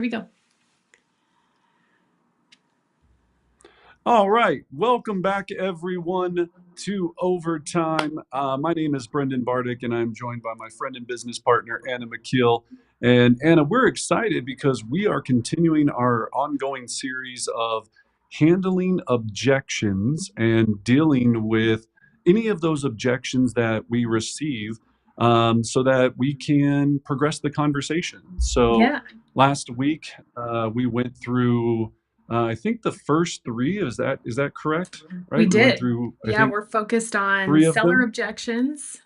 We go. All right. Welcome back, everyone, to Overtime. My name is Brendan Bardick, and I'm joined by my friend and business partner, Anna McKeel. And Anna, we're excited because we are continuing our ongoing series of handling objections and dealing with any of those objections that we receive so that we can progress the conversation. So Yeah, last week, we went through I think the first three, is that correct? we Right? We went did. through, I Yeah, think, we're focused on three of seller them. objections,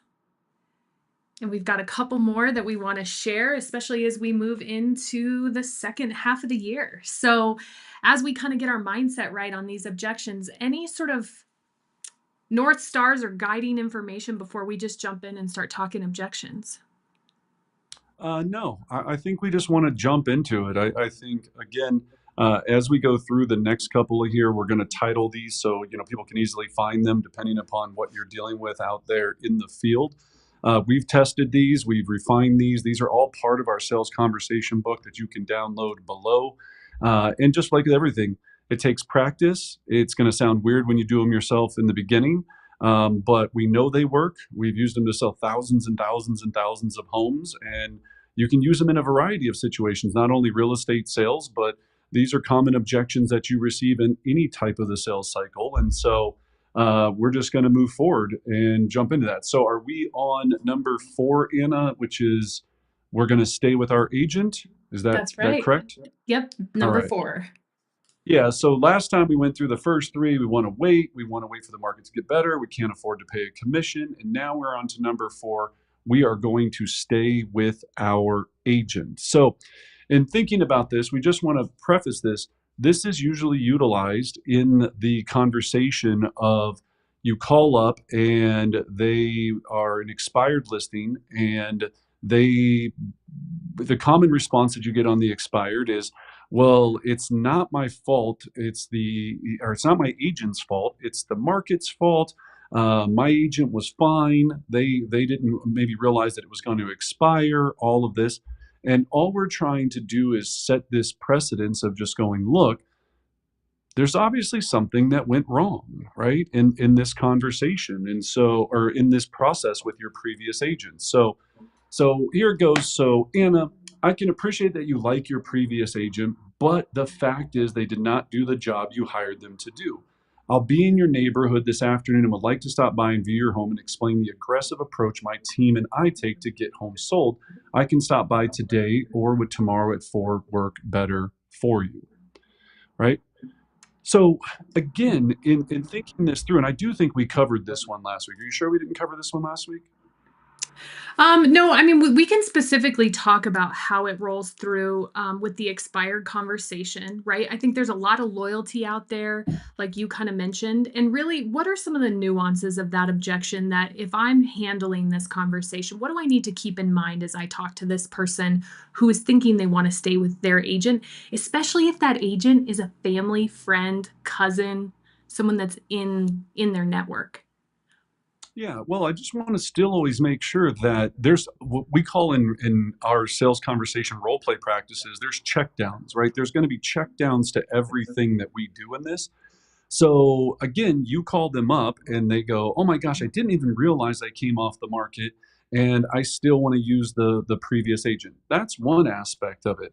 and we've got a couple more that we want to share, especially as we move into the second half of the year. So, as we kind of get our mindset right on these objections, any sort of North Stars or guiding information before we just jump in and start talking objections? No, I think we just want to jump into it. I think, again, as we go through the next couple of here, we're going to title these so people can easily find them depending upon what you're dealing with out there in the field. We've tested these, we've refined these. These are all part of our sales conversation book that you can download below. And just like everything, it takes practice. It's going to sound weird when you do them yourself in the beginning, but we know they work. We've used them to sell thousands and thousands and thousands of homes, and you can use them in a variety of situations, not only real estate sales, but these are common objections that you receive in any type of the sales cycle. And so we're just going to move forward and jump into that. So are we on number 4, Anna, which is we're going to stay with our agent? Is That's that right. correct? Yep, All number right. 4. Yeah, so last time we went through the first 3, we want to wait. We want to wait for the market to get better. We can't afford to pay a commission. And now we're on to number 4. We are going to stay with our agent. So, in thinking about this, we just want to preface this. This is usually utilized in the conversation of you call up and they are an expired listing, and they the common response that you get on the expired is, well, it's not my fault. It's not my agent's fault. It's the market's fault. My agent was fine. They didn't maybe realize that it was going to expire. All of this, and all we're trying to do is set this precedence of just going, look, there's obviously something that went wrong, right, in this conversation, and so, or in this process with your previous agent. So here it goes. So, Anna, I can appreciate that you like your previous agent, but the fact is they did not do the job you hired them to do. I'll be in your neighborhood this afternoon and would like to stop by and view your home and explain the aggressive approach my team and I take to get homes sold. I can stop by today, or would tomorrow at 4 work better for you? Right? So, again, in thinking this through, and I do think we covered this one last week. Are you sure we didn't cover this one last week? No, I mean, we can specifically talk about how it rolls through with the expired conversation, right? I think there's a lot of loyalty out there, like you kind of mentioned. And really, what are some of the nuances of that objection that if I'm handling this conversation, what do I need to keep in mind as I talk to this person who is thinking they want to stay with their agent, especially if that agent is a family, friend, cousin, someone that's in their network? Yeah, well, I just want to still always make sure that there's what we call in our sales conversation role play practices, there's check downs, right? There's going to be check downs to everything that we do in this. So again, you call them up and they go, "Oh my gosh, I didn't even realize I came off the market and I still want to use the previous agent." That's one aspect of it.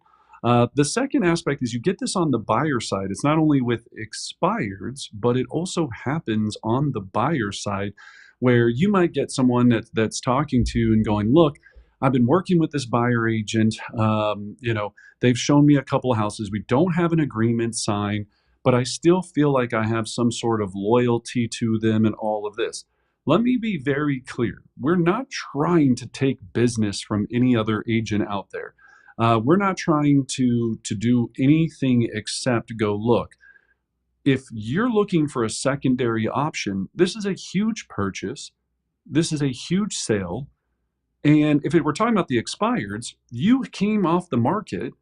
The second aspect is you get this on the buyer side. It's not only with expireds, but it also happens on the buyer side, where you might get someone that's talking to you and going, "Look, I've been working with this buyer agent. They've shown me a couple of houses. We don't have an agreement signed, but I still feel like I have some sort of loyalty to them and all of this." Let me be very clear. We're not trying to take business from any other agent out there. We're not trying to do anything except go, look, if you're looking for a secondary option, this is a huge purchase. This is a huge sale. And if we're talking about the expireds, you came off the market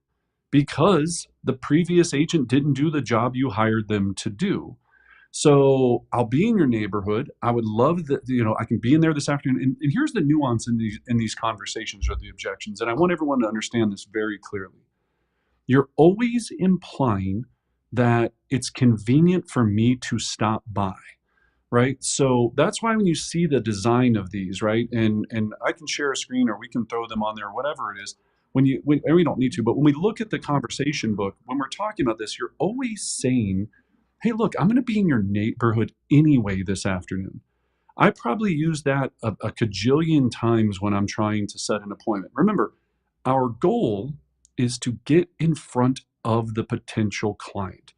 because the previous agent didn't do the job you hired them to do. So I'll be in your neighborhood. I would love that, I can be in there this afternoon. And here's the nuance in these conversations or the objections. And I want everyone to understand this very clearly. you're always implying that it's convenient for me to stop by, right? So that's why when you see the design of these, right? And I can share a screen or we can throw them on there, whatever it is. And we don't need to, but when we look at the conversation book, when we're talking about this, you're always saying, "Hey, look, I'm going to be in your neighborhood anyway this afternoon." I probably use that a cajillion times when I'm trying to set an appointment. Remember, our goal is to get in front of the potential client.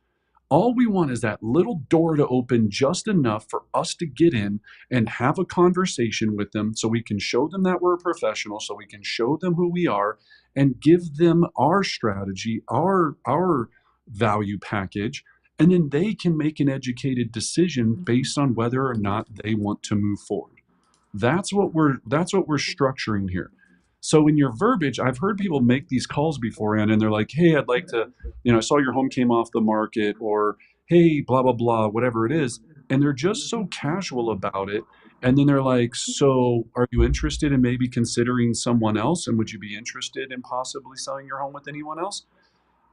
All we want is that little door to open just enough for us to get in and have a conversation with them so we can show them that we're a professional, so we can show them who we are and give them our strategy, our value package, and then they can make an educated decision based on whether or not they want to move forward. That's what we're structuring here. So in your verbiage, I've heard people make these calls beforehand and they're like, "Hey, I'd like to, I saw your home came off the market," or "Hey, blah blah blah," whatever it is, and they're just so casual about it. And then they're like, "So, are you interested in maybe considering someone else? And would you be interested in possibly selling your home with anyone else?"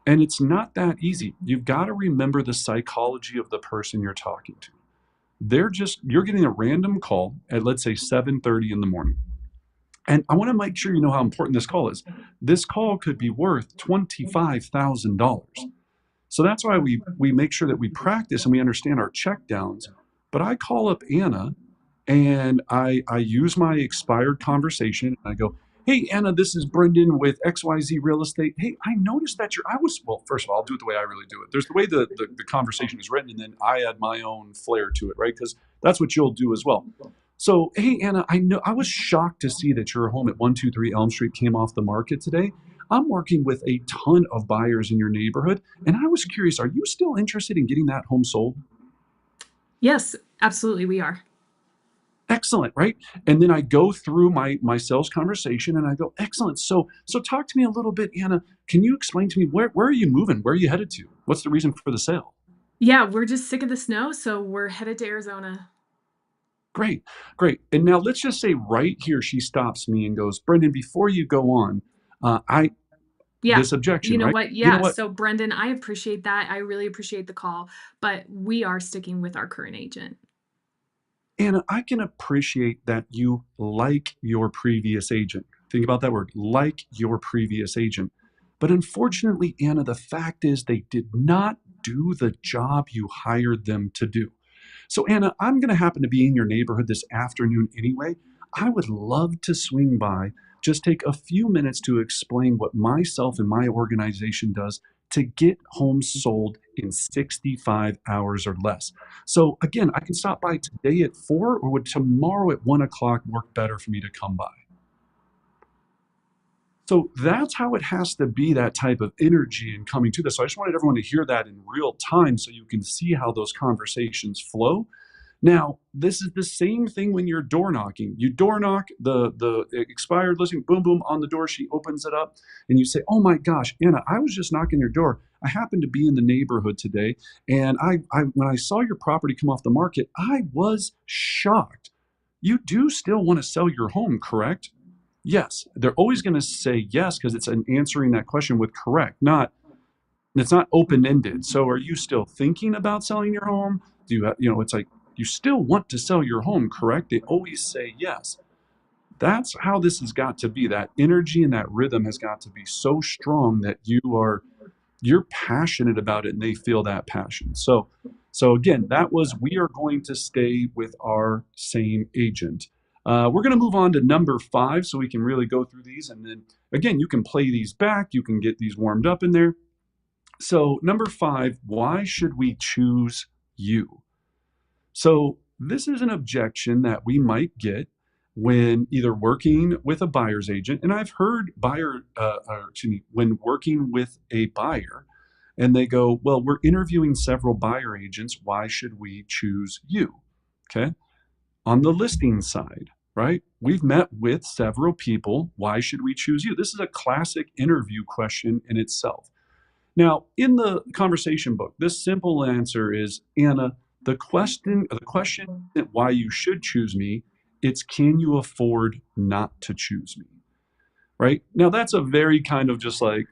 And it's not that easy. You've got to remember the psychology of the person you're talking to. You're getting a random call at, let's say, 7:30 in the morning. And I want to make sure you know how important this call is. This call could be worth $25,000. So that's why we make sure that we practice and we understand our check downs. But I call up Anna and I use my expired conversation. And I go, "Hey, Anna, this is Brendan with XYZ Real Estate. Hey, I noticed that well, first of all, I'll do it the way I really do it. There's the way the conversation is written, and then I add my own flair to it, right? Because that's what you'll do as well. So, hey, Anna, I know I was shocked to see that your home at 123 Elm Street came off the market today. I'm working with a ton of buyers in your neighborhood, and I was curious, are you still interested in getting that home sold?" Yes, absolutely, we are. Excellent, right? And then I go through my sales conversation and I go, "Excellent. So talk to me a little bit, Anna. Can you explain to me where are you moving? Where are you headed to? What's the reason for the sale?" Yeah, we're just sick of the snow, so we're headed to Arizona. Great, great. And now let's just say right here she stops me and goes, "Brendan, before you go on, I Yeah. this You objection, know right? what? You know Yeah, what? so Brendan, I appreciate that. I really appreciate the call, but we are sticking with our current agent. Anna, I can appreciate that you like your previous agent. Think about that word, like your previous agent. But unfortunately, Anna, the fact is they did not do the job you hired them to do. So, Anna, I'm going to happen to be in your neighborhood this afternoon anyway. I would love to swing by, just take a few minutes to explain what myself and my organization does to get homes sold in 65 hours or less. So, again, I can stop by today at 4, or would tomorrow at 1 o'clock work better for me to come by? So that's how it has to be, that type of energy and coming to this. So I just wanted everyone to hear that in real time so you can see how those conversations flow. Now, this is the same thing when you're door knocking. You door knock the expired listing, boom, boom, on the door. She opens it up, and you say, "Oh my gosh, Anna, I was just knocking your door. I happened to be in the neighborhood today, and I when I saw your property come off the market, I was shocked. You do still want to sell your home, correct?" Yes, they're always going to say yes because it's an answering that question with correct, not it's not open ended. So, are you still thinking about selling your home? Do you have, it's like you still want to sell your home, correct? They always say yes. That's how this has got to be. That energy and that rhythm has got to be so strong that you're passionate about it and they feel that passion. So again, that was we are going to stay with our same agent. We're going to move on to number 5 so we can really go through these. And then again, you can play these back. You can get these warmed up in there. So number 5, why should we choose you? So this is an objection that we might get when either working with a buyer's agent, and I've heard when working with a buyer, and they go, "Well, we're interviewing several buyer agents. Why should we choose you?" Okay. On the listing side, right? We've met with several people. Why should we choose you? This is a classic interview question in itself. Now, in the conversation book, this simple answer is, Anna, the question isn't why you should choose me, it's can you afford not to choose me? Right? Now that's a very kind of just like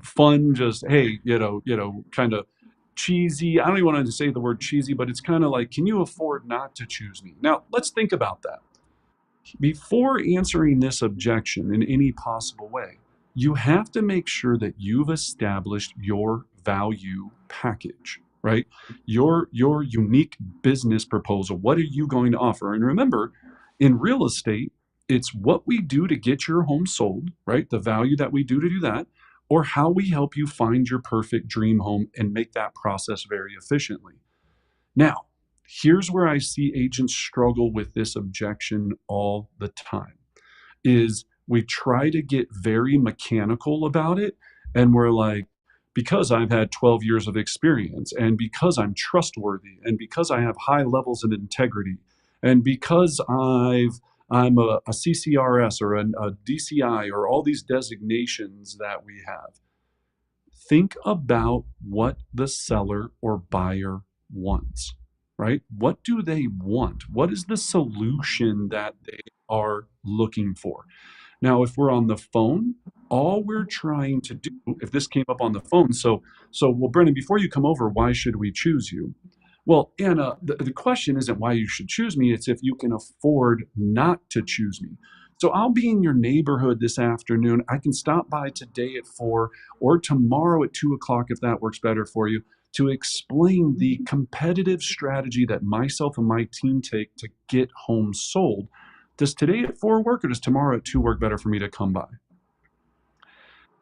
fun, just hey, kind of cheesy. I don't even want to say the word cheesy, but it's kind of like, can you afford not to choose me? Now, let's think about that. Before answering this objection in any possible way, you have to make sure that you've established your value package, right? Your unique business proposal. What are you going to offer? And remember, in real estate, it's what we do to get your home sold, right? The value that we do to do that, or how we help you find your perfect dream home and make that process very efficiently. Now, here's where I see agents struggle with this objection all the time is we try to get very mechanical about it, and we're like, because I've had 12 years of experience, and because I'm trustworthy, and because I have high levels of integrity, and because I'm a CCRS or a DCI or all these designations that we have. Think about what the seller or buyer wants, right? What do they want? What is the solution that they are looking for? Now, if we're on the phone, all we're trying to do, if this came up on the phone, well, Brennan, before you come over, why should we choose you? Well, Anna, the question isn't why you should choose me, it's if you can afford not to choose me. So I'll be in your neighborhood this afternoon. I can stop by today at 4 or tomorrow at 2 o'clock if that works better for you to explain the competitive strategy that myself and my team take to get homes sold. Does today at 4 work or does tomorrow at 2 work better for me to come by?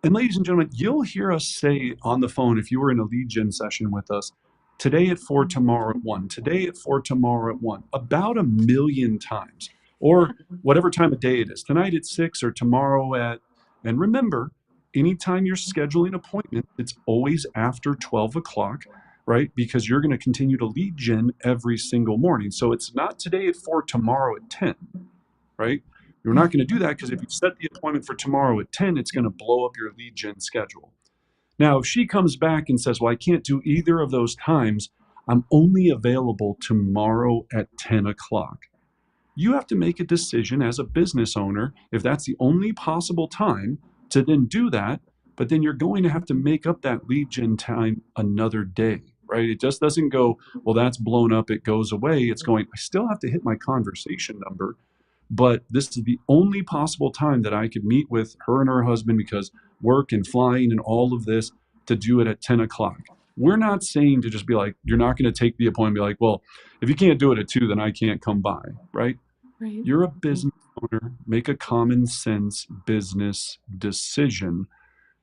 And ladies and gentlemen, you'll hear us say on the phone, if you were in a lead gen session with us, today at 4, tomorrow at 1, today at 4, tomorrow at 1, about a million times, or whatever time of day it is, tonight at 6 or tomorrow at, and remember, anytime you're scheduling appointments, it's always after 12 o'clock, right? Because you're going to continue to lead gen every single morning. So it's not today at 4, tomorrow at 10, right? You're not going to do that because if you set the appointment for tomorrow at 10, it's going to blow up your lead gen schedule. Now, if she comes back and says, well, I can't do either of those times, I'm only available tomorrow at 10 o'clock. You have to make a decision as a business owner, if that's the only possible time, to then do that. But then you're going to have to make up that lead gen time another day, right? It just doesn't go, well, that's blown up, it goes away. It's going, I still have to hit my conversation number, but this is the only possible time that I could meet with her and her husband because work and flying and all of this to do it at 10 o'clock. We're not saying to just be like, you're not going to take the appointment and be like, well, if you can't do it at 2, then I can't come by, right? Right. You're a business owner, make a common sense business decision,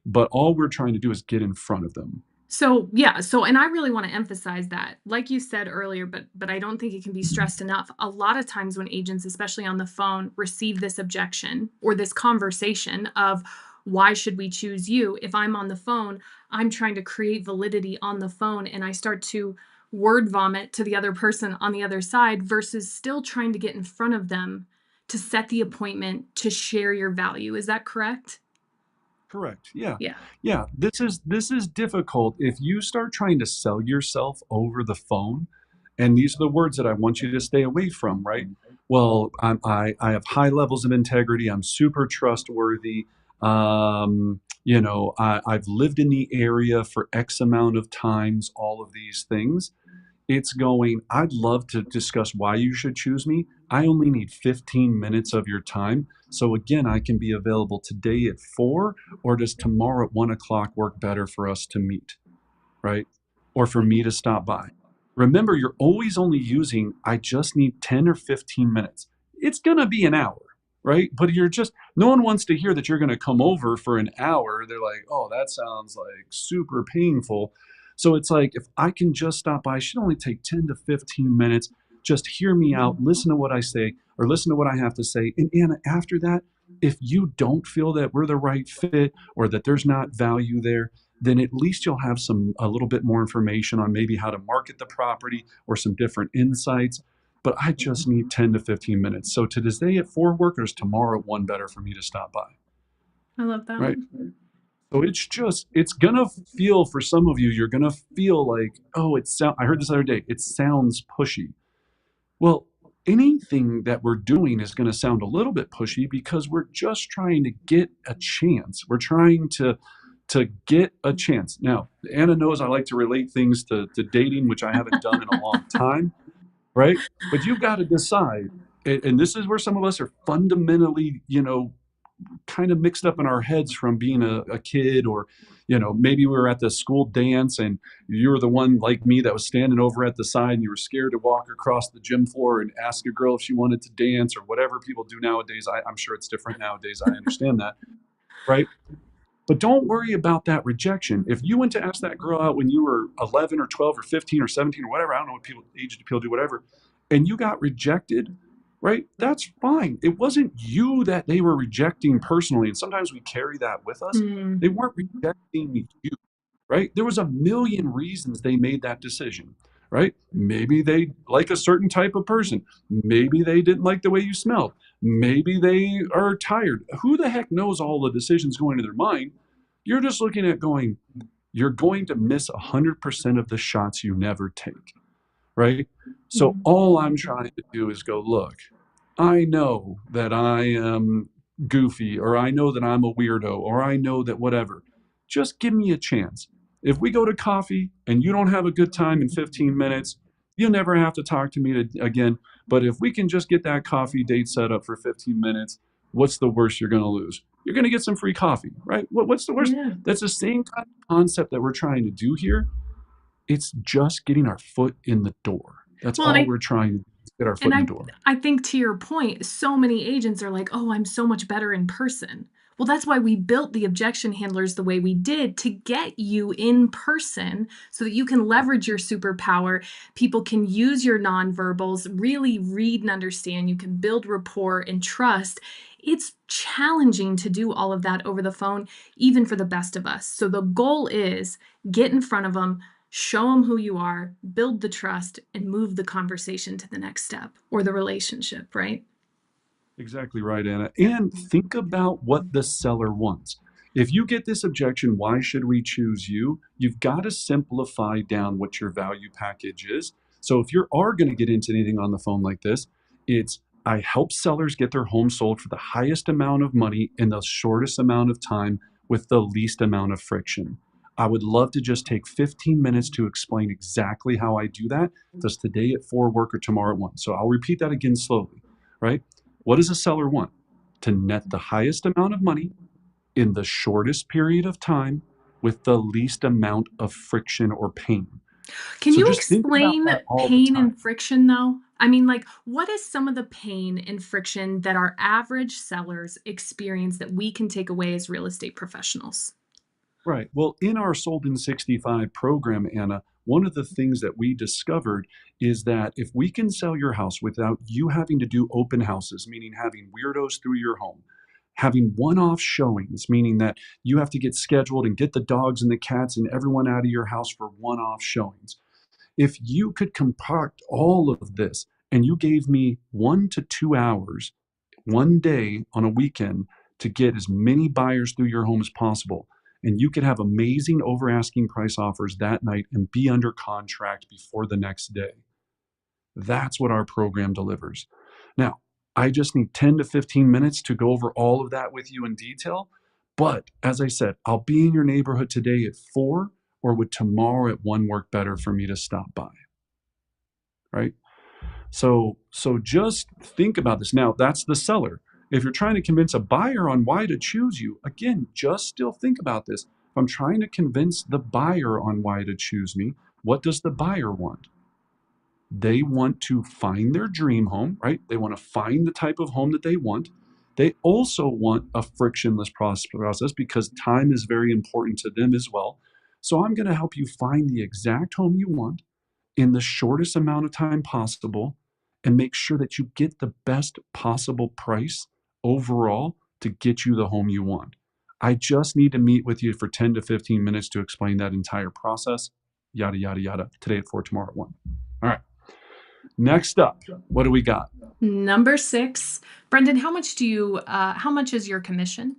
but all we're trying to do is get in front of them. So, yeah, so and I really want to emphasize that. Like you said earlier, but I don't think it can be stressed enough. A lot of times when agents, especially on the phone, receive this objection or this conversation of why should we choose you? If I'm on the phone, I'm trying to create validity on the phone and I start to word vomit to the other person on the other side versus still trying to get in front of them to set the appointment to share your value. Is that correct? Correct. Yeah. Yeah. Yeah. This is difficult if you start trying to sell yourself over the phone. And these are the words that I want you to stay away from, right? Well, I have high levels of integrity. I'm super trustworthy. I've lived in the area for X amount of times, all of these things. It's going, I'd love to discuss why you should choose me. I only need 15 minutes of your time. So again, I can be available today at 4, or does tomorrow at 1 o'clock work better for us to meet, right? Or for me to stop by. Remember, you're always only using, I just need 10 or 15 minutes. It's going to be an hour, right? But no one wants to hear that you're going to come over for an hour. They're like, oh, that sounds like super painful. So it's like, if I can just stop by, it should only take 10 to 15 minutes. Just hear me out, listen to what I say, or listen to what I have to say. And Anna, after that, if you don't feel that we're the right fit or that there's not value there, then at least you'll have a little bit more information on maybe how to market the property or some different insights. But I just need 10 to 15 minutes. So to this day at 4 work, or is tomorrow at 1 better for me to stop by? I love that Right. one. So it's gonna feel for some of you, you're gonna feel like, oh, I heard this other day, it sounds pushy. Well, anything that we're doing is going to sound a little bit pushy because we're just trying to get a chance. We're trying to to get a chance. Now, Anna knows I like to relate things to dating, which I haven't done in a long time, right? But you've got to decide, and this is where some of us are fundamentally, kind of mixed up in our heads from being a kid, or maybe we were at the school dance and you were the one like me that was standing over at the side and you were scared to walk across the gym floor and ask a girl if she wanted to dance, or whatever people do nowadays. I'm sure it's different nowadays, I understand that, right? But don't worry about that rejection. If you went to ask that girl out when you were 11 or 12 or 15 or 17 or whatever, I don't know what people age people do, whatever, and you got rejected, right? That's fine. It wasn't you that they were rejecting personally. And sometimes we carry that with us. Mm, They weren't rejecting you, right? There was a million reasons they made that decision, right? Maybe they like a certain type of person. Maybe they didn't like the way you smelled. Maybe they are tired. Who the heck knows all the decisions going to their mind? You're just looking at going, you're going to miss 100% of the shots you never take, right? So mm, all I'm trying to do is go, look, I know that I am goofy, or I know that I'm a weirdo, or I know that whatever. Just give me a chance. If we go to coffee and you don't have a good time in 15 minutes, you'll never have to talk to me again. But if we can just get that coffee date set up for 15 minutes, what's the worst you're going to lose? You're going to get some free coffee, right? What's the worst? yeah. That's the same kind of concept that we're trying to do here. It's just getting our foot in the door. That's Well, and all we're trying to do, is get our foot and in the I door. I think to your point, so many agents are like, "Oh, I'm so much better in person." Well, that's why we built the objection handlers the way we did, to get you in person so that you can leverage your superpower. People can use your nonverbals, really read and understand. You can build rapport and trust. It's challenging to do all of that over the phone, even for the best of us. So the goal is get in front of them, show them who you are, build the trust, and move the conversation to the next step or the relationship, right? Exactly right, Anna. And think about what the seller wants. If you get this objection, why should we choose you? You've got to simplify down what your value package is. So if you are going to get into anything on the phone like this, it's I help sellers get their home sold for the highest amount of money in the shortest amount of time with the least amount of friction. I would love to just take 15 minutes to explain exactly how I do that. Does today at 4 work or tomorrow at 1? So I'll repeat that again slowly, right? What does a seller want? To net the highest amount of money in the shortest period of time with the least amount of friction or pain. Can So you just think about explain that all the pain time. and friction though? I mean, like, what is some of the pain and friction that our average sellers experience that we can take away as real estate professionals? Right. Well, in our Sold in 65 program, Anna, one of the things that we discovered is that if we can sell your house without you having to do open houses, meaning having weirdos through your home, having one off showings, meaning that you have to get scheduled and get the dogs and the cats and everyone out of your house for one off showings. If you could compact all of this and you gave me 1 to 2 hours one day on a weekend to get as many buyers through your home as possible, and you could have amazing over asking price offers that night and be under contract before the next day. That's what our program delivers. Now, I just need 10 to 15 minutes to go over all of that with you in detail. But as I said, I'll be in your neighborhood today at 4, or would tomorrow at 1 work better for me to stop by? Right? So just think about this. Now, that's the seller. If you're trying to convince a buyer on why to choose you, again, just still think about this. If I'm trying to convince the buyer on why to choose me, what does the buyer want? They want to find their dream home, right? They want to find the type of home that they want. They also want a frictionless process because time is very important to them as well. So I'm going to help you find the exact home you want in the shortest amount of time possible and make sure that you get the best possible price overall to get you the home you want. I just need to meet with you for 10 to 15 minutes to explain that entire process. Yada, yada, yada. Today at 4, tomorrow at 1. All right. Next up, what do we got? Number 6, Brendan, how much is your commission?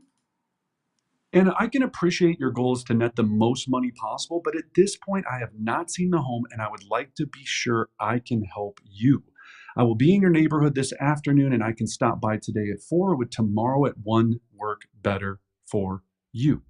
And I can appreciate your goals to net the most money possible, but at this point, I have not seen the home and I would like to be sure I can help you. I will be in your neighborhood this afternoon and I can stop by today at 4. Would tomorrow at 1 work better for you?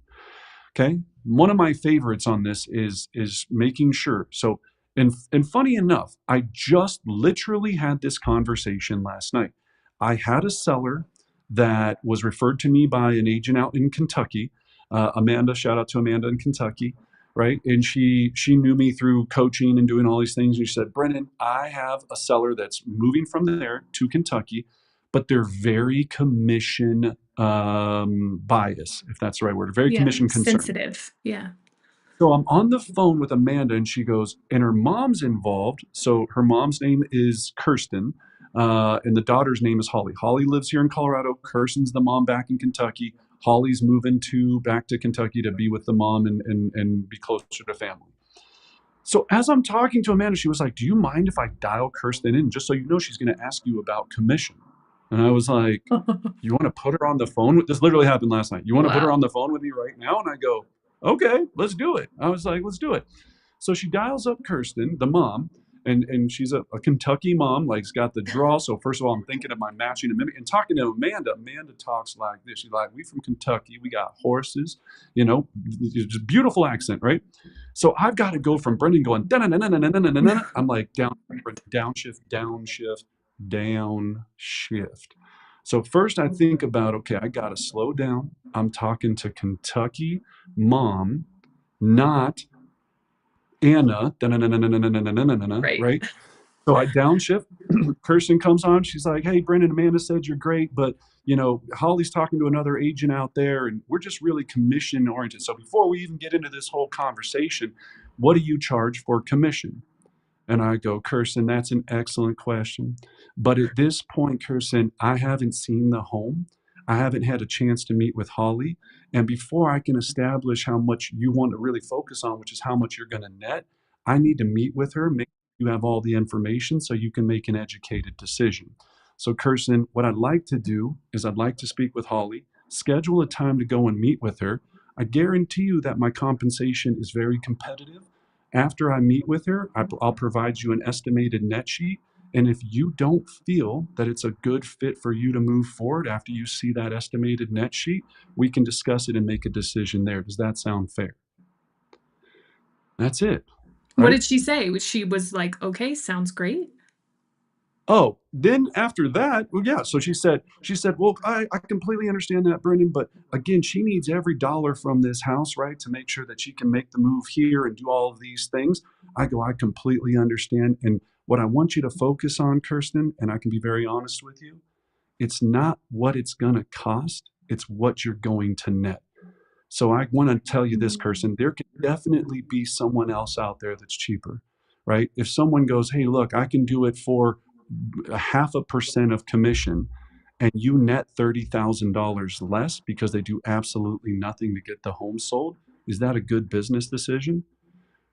Okay. One of my favorites on this is making sure. So, and funny enough, I just literally had this conversation last night. I had a seller that was referred to me by an agent out in Kentucky. Amanda, shout out to Amanda in Kentucky, right? And she knew me through coaching and doing all these things. And she said, Brennan, I have a seller that's moving from there to Kentucky, but they're very commission bias, if that's the right word, very Yeah, commission concerned. sensitive. Yeah. So I'm on the phone with Amanda, and she goes, and her mom's involved. So her mom's name is Kirsten, and the daughter's name is Holly. Holly lives here in Colorado. Kirsten's the mom back in Kentucky. Holly's moving to back to Kentucky to be with the mom and be closer to family. So as I'm talking to Amanda, she was like, "Do you mind if I dial Kirsten in? Just so you know, she's going to ask you about commission." And I was like, "You want to put her on the phone?" This literally happened last night. "You want to put her Wow. on the phone with me right now?" And I go, "Okay, let's do it." I was like, "Let's do it." So she dials up Kirsten, the mom, and she's a Kentucky mom, like, has got the draw. So first of all, I'm thinking of my matching and mimic. And talking to Amanda, Amanda talks like this. She's like, "We from Kentucky, we got horses, you know, just beautiful accent, right?" So I've got to go from Brendan going, I'm like downshift, downshift, downshift. So first I think about, okay, I got to slow down. I'm talking to Kentucky mom, not Anna, Right. right? So I downshift. Kirsten comes on. She's like, "Hey, Brendan, Amanda said you're great, but Holly's talking to another agent out there, and we're just really commission oriented. So before we even get into this whole conversation, what do you charge for commission?" And I go, "Kirsten, that's an excellent question. But at this point, Kirsten, I haven't seen the home. I haven't had a chance to meet with Holly. And before I can establish how much you want to really focus on, which is how much you're going to net, I need to meet with her, make sure you have all the information so you can make an educated decision. So, Kirsten, what I'd like to do is I'd like to speak with Holly, schedule a time to go and meet with her. I guarantee you that my compensation is very competitive. After I meet with her, I'll provide you an estimated net sheet. And if you don't feel that it's a good fit for you to move forward after you see that estimated net sheet, we can discuss it and make a decision there. Does that sound fair?" That's it, What right? did she say? She was like, "Okay, sounds great." Oh, then after that, well, yeah. So she said, "Well, I completely understand that, Brendan, but again, she needs every dollar from this house, right, to make sure that she can make the move here and do all of these things." I go, "I completely understand. And what I want you to focus on, Kirsten, and I can be very honest with you, it's not what it's going to cost, it's what you're going to net. So I want to tell you this, Kirsten, there can definitely be someone else out there that's cheaper, right? If someone goes, 'Hey, look, I can do it for a 0.5% of commission,' and you net $30,000 less because they do absolutely nothing to get the home sold, is that a good business decision?"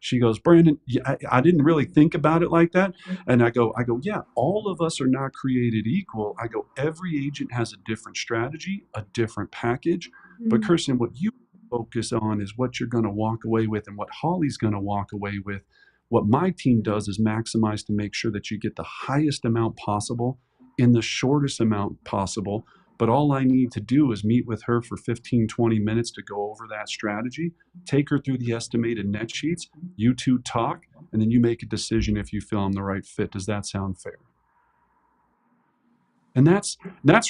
She goes, "Brandon, yeah, I didn't really think about it like that." And I go, "Yeah, all of us are not created equal." I go, "Every agent has a different strategy, a different package. But Mm. Kirsten, what you focus on is what you're going to walk away with and what Holly's going to walk away with. What my team does is maximize to make sure that you get the highest amount possible in the shortest amount possible. But all I need to do is meet with her for 15, 20 minutes to go over that strategy, take her through the estimated net sheets, you two talk, and then you make a decision if you feel I'm the right fit. Does that sound fair?" And that's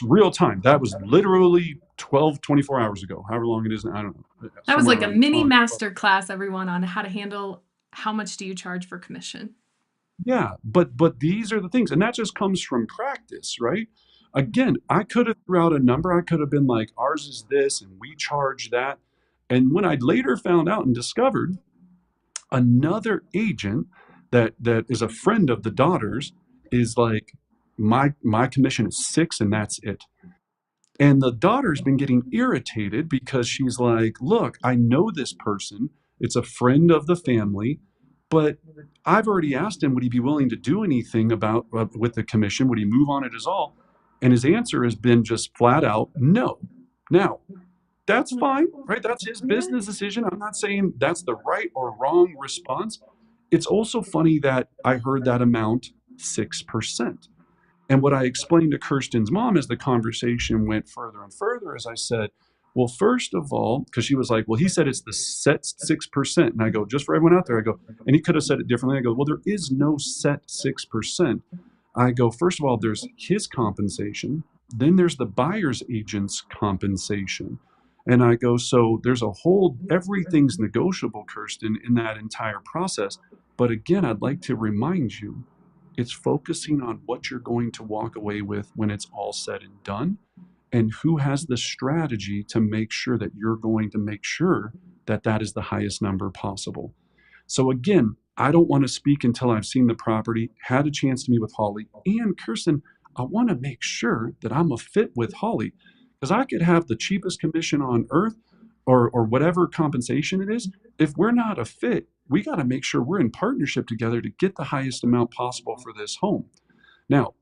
real time. That was literally 12, 24 hours ago, however long it is. I don't know, That was somewhere like a mini on. master class, everyone, on how to handle how much do you charge for commission. Yeah, but these are the things, and that just comes from practice, right? Again, I could have threw out a number. I could have been like, "Ours is this, and we charge that." And when I later found out and discovered another agent that is a friend of the daughter's is like, my commission is 6 and that's it. And the daughter's been getting irritated because she's like, "Look, I know this person. It's a friend of the family, but I've already asked him, would he be willing to do anything about with the commission? Would he move on it as all?" And his answer has been just flat out no. Now, that's fine, right? That's his Yeah. business decision. I'm not saying that's the right or wrong response. It's also funny that I heard that amount 6%. And what I explained to Kirsten's mom as the conversation went further and further is I said, Well, first of all, because she was like, well, he said it's the set 6%. And I go, just for everyone out there, I go, and he could have said it differently. I go, well, there is no set 6%. I go, first of all, there's his compensation, then there's the buyer's agent's compensation. And I go, so there's a whole, everything's negotiable, Kirsten, in that entire process. But again, I'd like to remind you, it's focusing on what you're going to walk away with when it's all said and done, and who has the strategy to make sure that you're going to make sure that that is the highest number possible. So again, I don't want to speak until I've seen the property, had a chance to meet with Holly and Kirsten. I want to make sure that I'm a fit with Holly, because I could have the cheapest commission on earth, or whatever compensation it is. If we're not a fit, we got to make sure we're in partnership together to get the highest amount possible for this home. Now,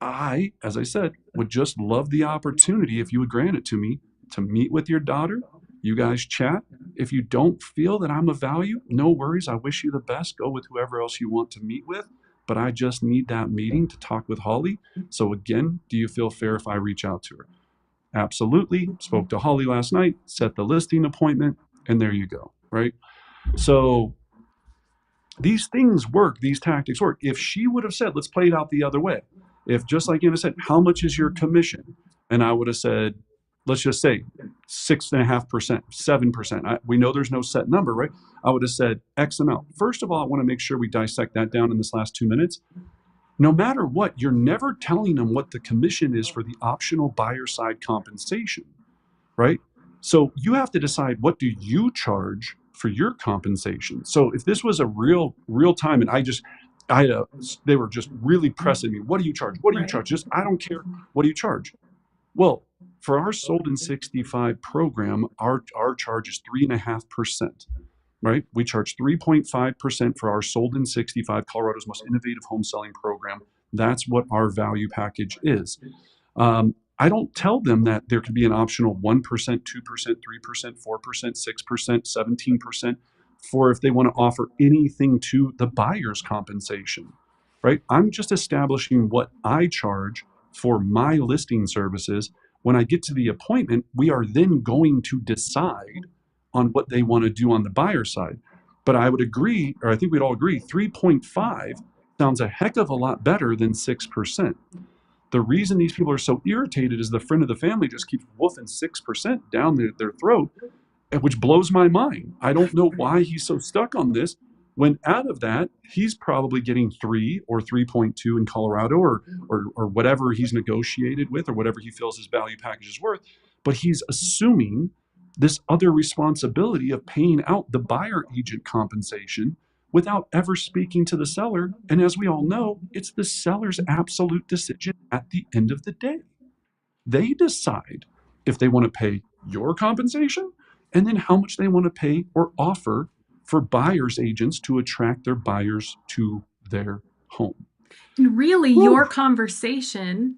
I, as I said, would just love the opportunity, if you would grant it to me, to meet with your daughter. You guys chat. If you don't feel that I'm of value, no worries. I wish you the best. Go with whoever else you want to meet with. But I just need that meeting to talk with Holly. So again, do you feel fair if I reach out to her? Absolutely. Spoke to Holly last night, set the listing appointment, and there you go. Right. So these things work, these tactics work. If she would have said, let's play it out the other way. If, just like Anna said, how much is your commission? And I would have said, let's just say 6.5%, 7%. We know there's no set number, right? I would have said X amount. First of all, I want to make sure we dissect that down in this last 2 minutes. No matter what, you're never telling them what the commission is for the optional buyer side compensation, right? So you have to decide, what do you charge for your compensation? So if this was a real time, and they were just really pressing me, what do you charge? What do you Right. charge? Just, I don't care. What do you charge? Well, for our sold in 65 program, our charge is 3.5%, right? We charge 3.5% for our sold in 65, Colorado's most innovative home selling program. That's what our value package is. I don't tell them that there could be an optional 1%, 2%, 3%, 4%, 6%, 17% for if they want to offer anything to the buyer's compensation, right? I'm just establishing what I charge for my listing services. When I get to the appointment, we are then going to decide on what they want to do on the buyer side. But I would agree, or I think we'd all agree, 3.5 sounds a heck of a lot better than 6%. The reason these people are so irritated is the friend of the family just keeps woofing 6% down their throat, which blows my mind. I don't know why he's so stuck on this, when out of that, he's probably getting 3 or 3.2 in Colorado, or whatever he's negotiated with, or whatever he feels his value package is worth. But he's assuming this other responsibility of paying out the buyer agent compensation without ever speaking to the seller. And as we all know, it's the seller's absolute decision at the end of the day. They decide if they want to pay your compensation, and then how much they want to pay or offer for buyer's agents to attract their buyers to their home. And really, Whew. your conversation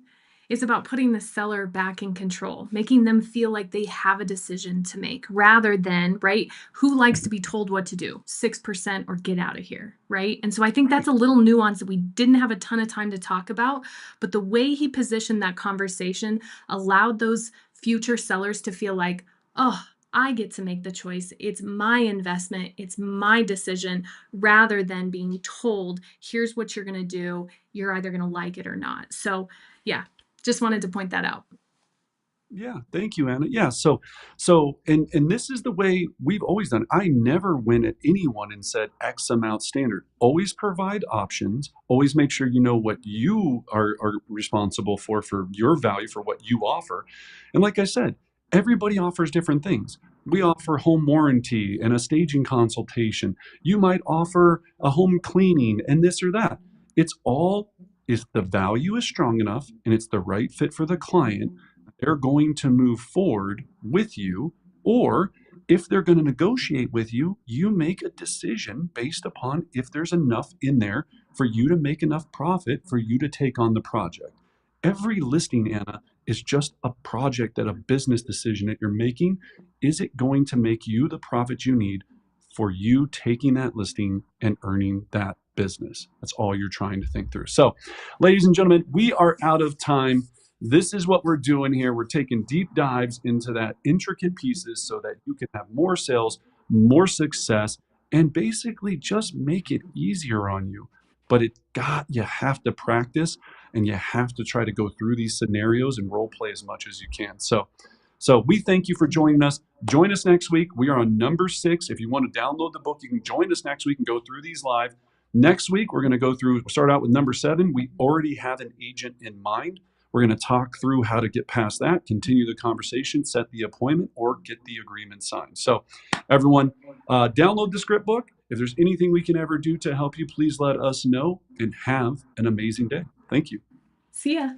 is about putting the seller back in control, making them feel like they have a decision to make rather than, right? Who likes to be told what to do? 6% or get out of here, right? And so I think that's Right. a little nuance that we didn't have a ton of time to talk about. But the way he positioned that conversation allowed those future sellers to feel like, oh, I get to make the choice. It's my investment, it's my decision, rather than being told, here's what you're going to do. You're either going to like it or not. So, yeah, just wanted to point that out. Yeah, thank you, Anna. Yeah, and this is the way we've always done it. I never went at anyone and said X amount standard. Always provide options. Always make sure you know what you are responsible for your value, for what you offer. And like I said, everybody offers different things. We offer home warranty and a staging consultation. You might offer a home cleaning and this or that. It's all, if the value is strong enough and it's the right fit for the client, they're going to move forward with you. Or if they're going to negotiate with you, you make a decision based upon if there's enough in there for you to make enough profit for you to take on the project. Every listing, Anna, is just a project, that a business decision that you're making. Is it going to make you the profit you need for you taking that listing and earning that business? That's all you're trying to think through. So, ladies and gentlemen, we are out of time. This is what we're doing here. We're taking deep dives into that intricate pieces so that you can have more sales, more success, and basically just make it easier on you. But you have to practice and you have to try to go through these scenarios and role play as much as you can. So we thank you for joining us. Join us next week. We are on number 6. If you want to download the book, you can join us next week and go through these live. Next week, we're going to start out with number 7. We already have an agent in mind. We're going to talk through how to get past that, continue the conversation, set the appointment, or get the agreement signed. So, everyone, download the script book. If there's anything we can ever do to help you, please let us know and have an amazing day. Thank you. See ya.